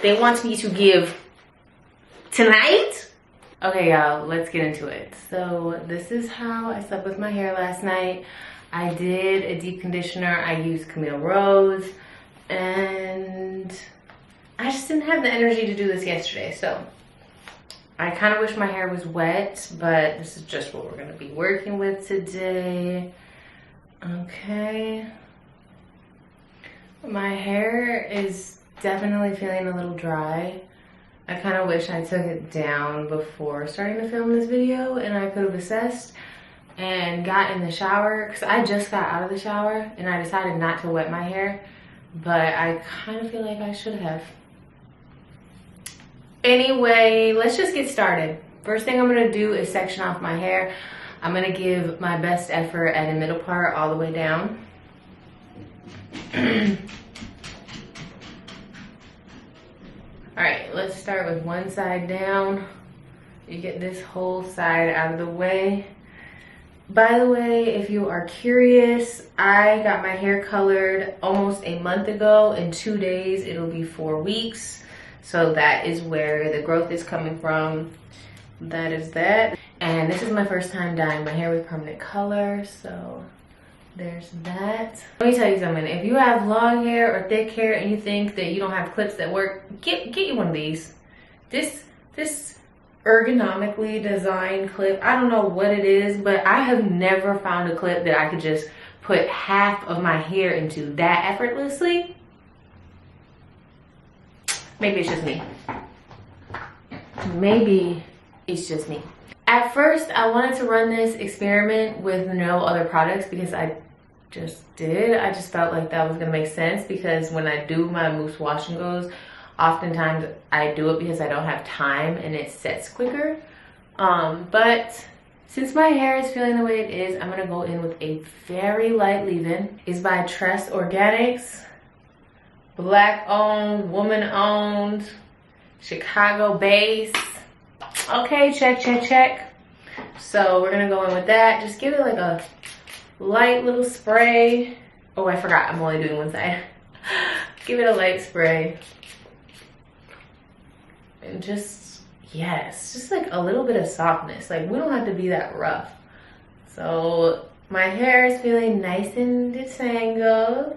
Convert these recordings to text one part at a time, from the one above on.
they want me to give tonight. Okay, y'all, let's get into it. So this is how I slept with my hair last night. I did a deep conditioner. I used Camille Rose, and I just didn't have the energy to do this yesterday. So I kind of wish my hair was wet, but this is just what we're gonna be working with today. Okay. My hair is definitely feeling a little dry. I kind of wish I took it down before starting to film this video and I could have assessed and got in the shower, because I just got out of the shower and I decided not to wet my hair, but I kind of feel like I should have. Anyway, let's just get started. First thing I'm gonna do is section off my hair. I'm gonna give my best effort at the middle part all the way down. All right, let's start with one side down. You get this whole side out of the way. By the way, if you are curious, I got my hair colored almost a month ago. In 2 days, it'll be 4 weeks. So that is where the growth is coming from. That is that. And this is my first time dyeing my hair with permanent color, so there's that. Let me tell you something. If you have long hair or thick hair and you think that you don't have clips that work, get you one of these. This ergonomically designed clip, I don't know what it is, but I have never found a clip that I could just put half of my hair into that effortlessly. Maybe it's just me. Maybe it's just me. At first, I wanted to run this experiment with no other products because I just did. I just felt like that was gonna make sense, because when I do my mousse wash and goes, oftentimes I do it because I don't have time and it sets quicker. But since my hair is feeling the way it is, I'm gonna go in with a very light leave-in. It's by Trust Organics. Black owned, woman owned, Chicago based. Okay, check, check, check. So we're gonna go in with that. Just give it like a light little spray. Oh, I forgot, I'm only doing one side. Give it a light spray. And just, yes, just like a little bit of softness. Like, we don't have to be that rough. So my hair is feeling nice and detangled,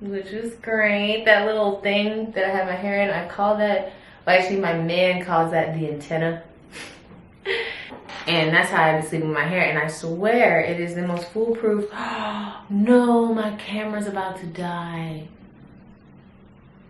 which is great. That little thing that I have my hair in, I call that, well, actually my man calls that the antenna. And that's how I sleep with my hair, and I swear it is the most foolproof. No, my camera's about to die.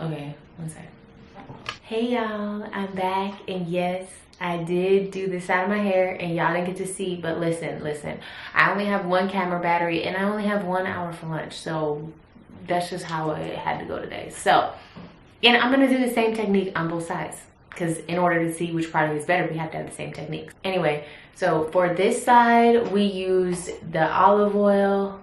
Okay, one sec. Hey y'all, I'm back, and yes, I did do this side of my hair, and y'all didn't get to see, but listen. I only have one camera battery, and I only have 1 hour for lunch, so that's just how it had to go today. So, and I'm gonna do the same technique on both sides, because in order to see which product is better, we have to have the same technique. Anyway, so for this side, we used the olive oil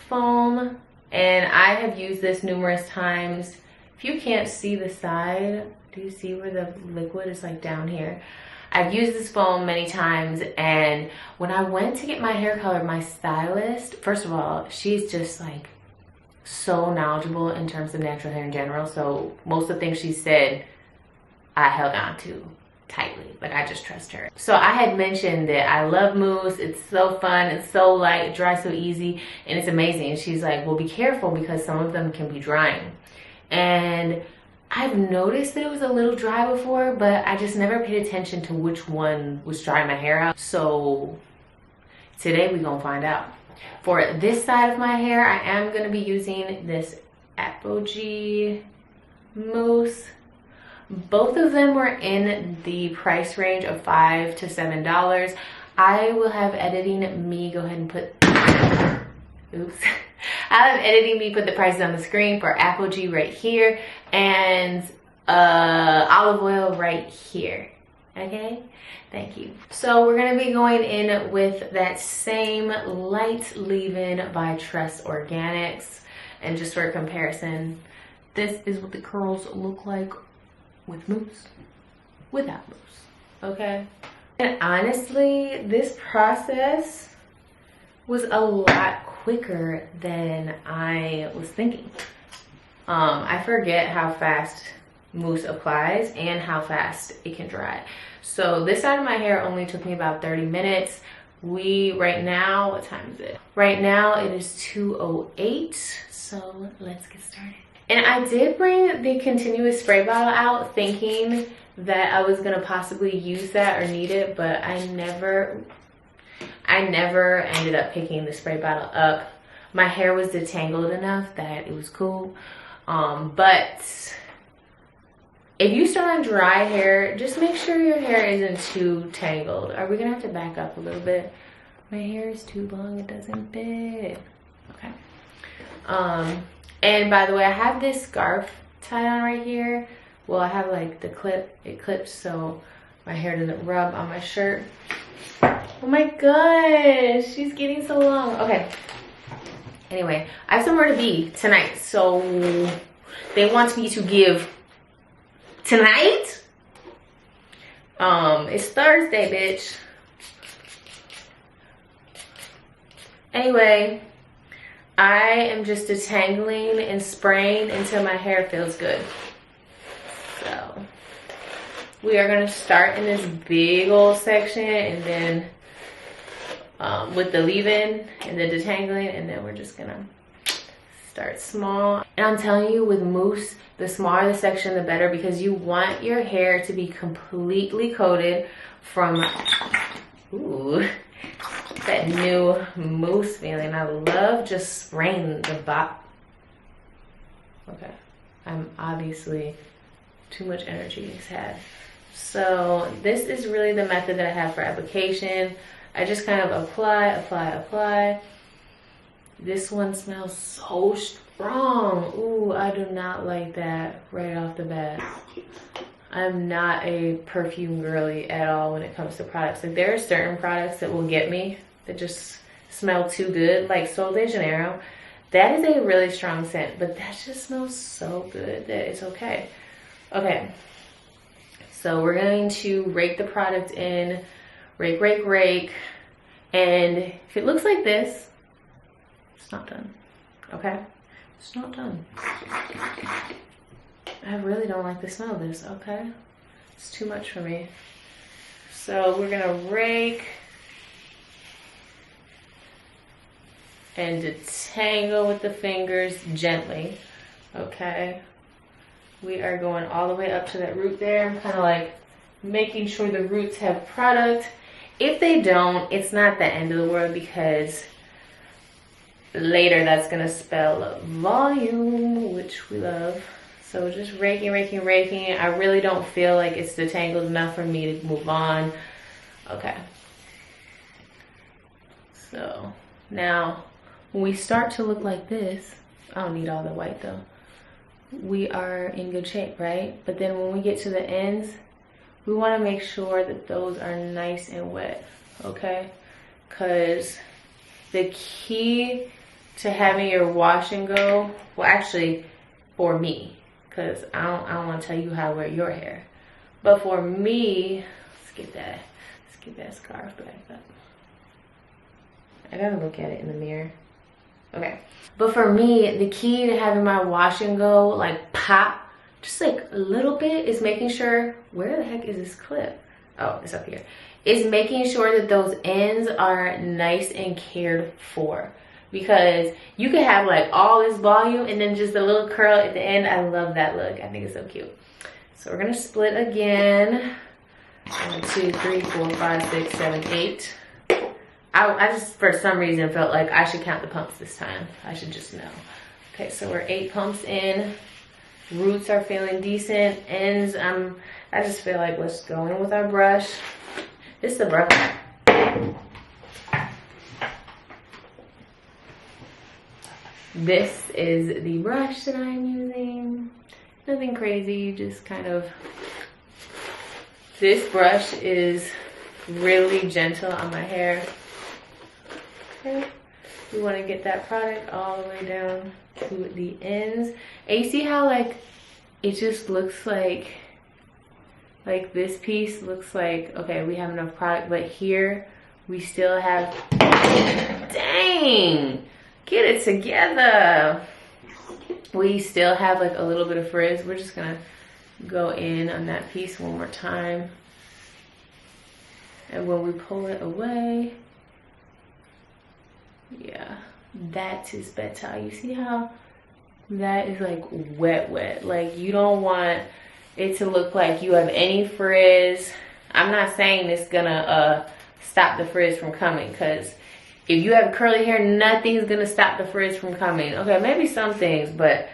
foam, and I have used this numerous times. If you can't see the side, do you see where the liquid is like down here? I've used this foam many times, and when I went to get my hair colored, my stylist, first of all, she's just like so knowledgeable in terms of natural hair in general. So most of the things she said, I held on to tightly. Like, I just trust her. So I had mentioned that I love mousse. It's so fun. It's so light. It dries so easy. And it's amazing. And she's like, well, be careful because some of them can be drying. And I've noticed that it was a little dry before, but I just never paid attention to which one was drying my hair out. So today we're going to find out. For this side of my hair, I am going to be using this Apogee mousse. Both of them were in the price range of $5 to $7. I will have editing me go ahead and put, oops. I'll have editing me put the prices on the screen for Apogee right here and olive oil right here. Okay, thank you. So we're gonna be going in with that same light leave-in by Trust Organics. And just for comparison, this is what the curls look like with mousse, without mousse, okay? And honestly, this process was a lot quicker than I was thinking. I forget how fast mousse applies and how fast it can dry. So this side of my hair only took me about 30 minutes. Right now, what time is it? Right now it is 2:08, so let's get started. And I did bring the continuous spray bottle out thinking that I was gonna possibly use that or need it, but I never ended up picking the spray bottle up. My hair was detangled enough that it was cool. But if you start on dry hair, just make sure your hair isn't too tangled. Are we gonna have to back up a little bit? My hair is too long, it doesn't fit. Okay. And by the way, I have this scarf tied on right here. Well, I have like the clip, it clips so my hair doesn't rub on my shirt. Oh my gosh, she's getting so long. Okay. Anyway, I have somewhere to be tonight, so they want me to give tonight. It's Thursday, bitch. Anyway, I am just detangling and spraying until my hair feels good. So we are gonna start in this big old section and then with the leave-in and the detangling, and then we're just gonna start small. And I'm telling you, with mousse, the smaller the section the better, because you want your hair to be completely coated from that new mousse feeling. I love just spraying the bot. Okay, I'm obviously too much energy has had. So this is really the method that I have for application. I just kind of apply. This one smells so strong. Ooh, I do not like that right off the bat. I'm not a perfume girly at all when it comes to products. Like, there are certain products that will get me that just smell too good, like Sol de Janeiro. That is a really strong scent, but that just smells so good that it's okay. Okay, so we're going to rake the product in. Rake, and if it looks like this, it's not done. Okay, it's not done. I really don't like the smell of this. Okay, it's too much for me. So we're gonna rake and detangle with the fingers gently. Okay, we are going all the way up to that root there. I'm kind of like making sure the roots have product. If they don't, it's not the end of the world, because later that's gonna spell volume, which we love. So just raking. I really don't feel like it's detangled enough for me to move on. Okay. So now when we start to look like this, I don't need all the white though. We are in good shape, right? But then when we get to the ends, we want to make sure that those are nice and wet, okay? Because the key to having your wash and go, well, actually for me, because I don't want to tell you how to wear your hair, but for me, let's get that scarf back up. I gotta look at it in the mirror. Okay, but for me, the key to having my wash and go like pop just like a little bit is making sure, where the heck is this clip? Oh, it's up here. Is making sure that those ends are nice and cared for, because you can have like all this volume and then just a little curl at the end. I love that look. I think it's so cute. So we're gonna split again. 1, 2, 3, 4, 5, 6, 7, 8. I just for some reason felt like I should count the pumps this time. I should just know. Okay, so we're 8 pumps in. Roots are feeling decent. Ends, I just feel like let's go in with our brush. This is the brush. This is the brush that I'm using. Nothing crazy, just kind of. This brush is really gentle on my hair. Okay. We want to get that product all the way down to the ends. And you see how like it just looks like this piece looks like, okay, we have enough product, but here we still have, dang, get it together. we still have like a little bit of frizz. We're just gonna go in on that piece one more time. And when we pull it away, yeah, that's his bedtime. You see how that is like wet. Like you don't want it to look like you have any frizz. I'm not saying this gonna stop the frizz from coming, because if you have curly hair, nothing's gonna stop the frizz from coming. Okay, maybe some things, but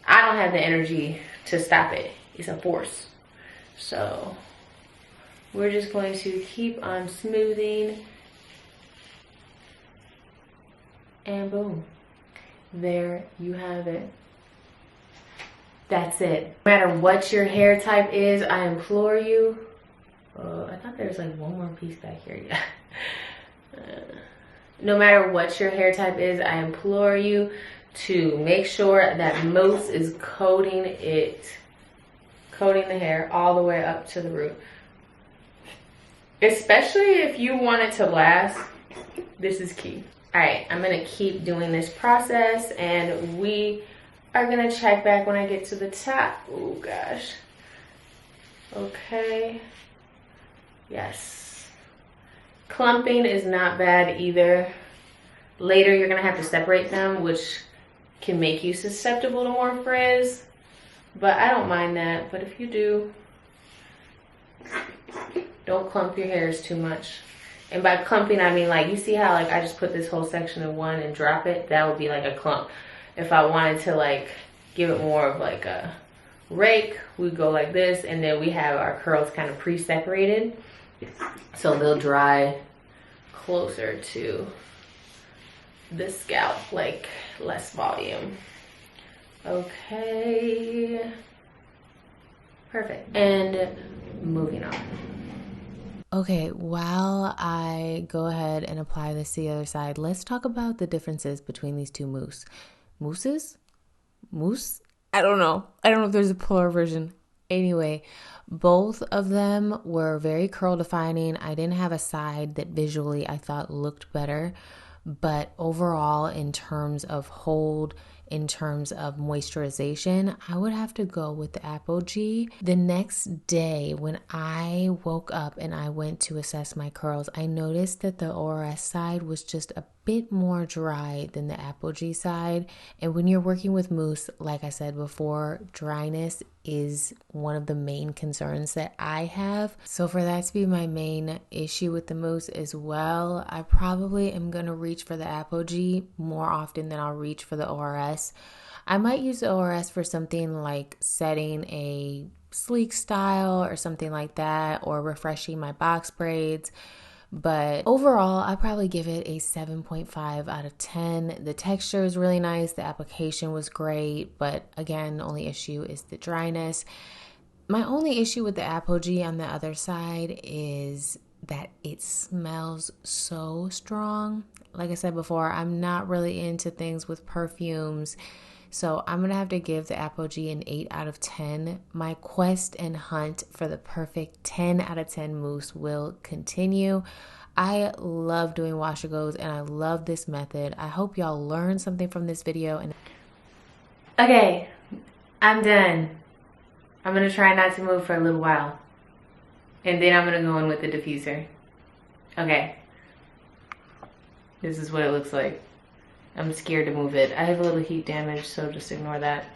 I don't have the energy to stop it. It's a force. So we're just going to keep on smoothing. And boom, there you have it. That's it. No matter what your hair type is, I implore you. I thought there was like one more piece back here. Yeah. No matter what your hair type is, I implore you to make sure that mousse is coating the hair all the way up to the root. Especially if you want it to last, this is key. All right, I'm gonna keep doing this process, and we are gonna check back when I get to the top. Oh gosh. Okay. Yes. Clumping is not bad either. Later, you're gonna have to separate them, which can make you susceptible to more frizz, but I don't mind that. But if you do, don't clump your hairs too much. And by clumping, I mean like, you see how like I just put this whole section in one and drop it? That would be like a clump. If I wanted to like give it more of like a rake, we go like this, and then we have our curls kind of pre-separated, so they'll dry closer to the scalp, like less volume. Okay, perfect. And moving on. Okay, while I go ahead and apply this to the other side, let's talk about the differences between these two mousses. Mousse? I don't know if there's a plural version. Anyway, both of them were very curl defining. I didn't have a side that visually I thought looked better, but overall, in terms of hold, in terms of moisturization, I would have to go with the Apogee. The next day when I woke up and I went to assess my curls, I noticed that the ORS side was just a bit more dry than the Apogee side. And when you're working with mousse, like I said before, dryness is one of the main concerns that I have. So for that to be my main issue with the mousse as well, I probably am going to reach for the Apogee more often than I'll reach for the ORS. I might use the ORS for something like setting a sleek style or something like that, or refreshing my box braids. But overall, I probably give it a 7.5 out of 10. The texture is really nice. The application was great. But again, the only issue is the dryness. My only issue with the Apogee on the other side is that it smells so strong. Like I said before, I'm not really into things with perfumes. So I'm going to have to give the Apogee an 8 out of 10. My quest and hunt for the perfect 10 out of 10 mousse will continue. I love doing wash and goes, and I love this method. I hope y'all learned something from this video. And okay, I'm done. I'm going to try not to move for a little while. And then I'm going to go in with the diffuser. Okay. This is what it looks like. I'm scared to move it. I have a little heat damage, so just ignore that.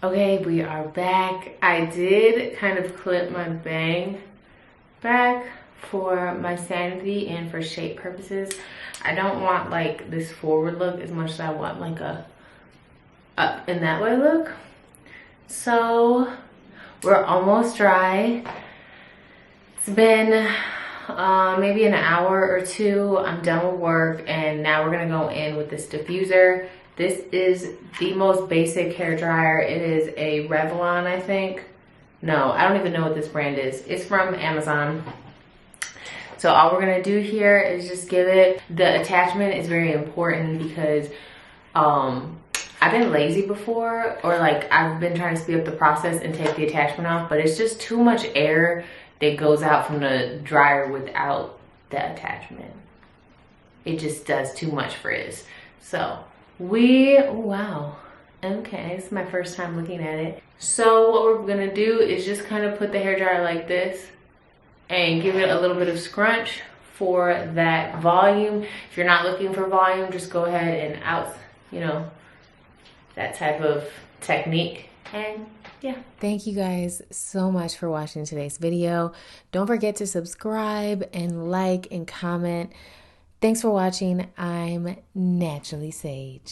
Okay, we are back. I did kind of clip my bang back for my sanity and for shape purposes. I don't want like this forward look as much as I want like a up and that way look. So we're almost dry. It's been maybe an hour or two. I'm done with work, and now we're gonna go in with this diffuser. This is the most basic hair dryer. It is a Revlon, I think. No, I don't even know what this brand is. It's from Amazon. So all we're gonna do here is just give it, the attachment is very important because I've been lazy before, or like I've been trying to speed up the process and take the attachment off, but it's just too much air that goes out from the dryer without the attachment. It just does too much frizz. So wow. Okay, it's my first time looking at it. So what we're gonna do is just kind of put the hairdryer like this and give it a little bit of scrunch for that volume. If you're not looking for volume, just go ahead and that type of technique. And yeah. Thank you guys so much for watching today's video. Don't forget to subscribe and like and comment. Thanks for watching. I'm Naturally Sage.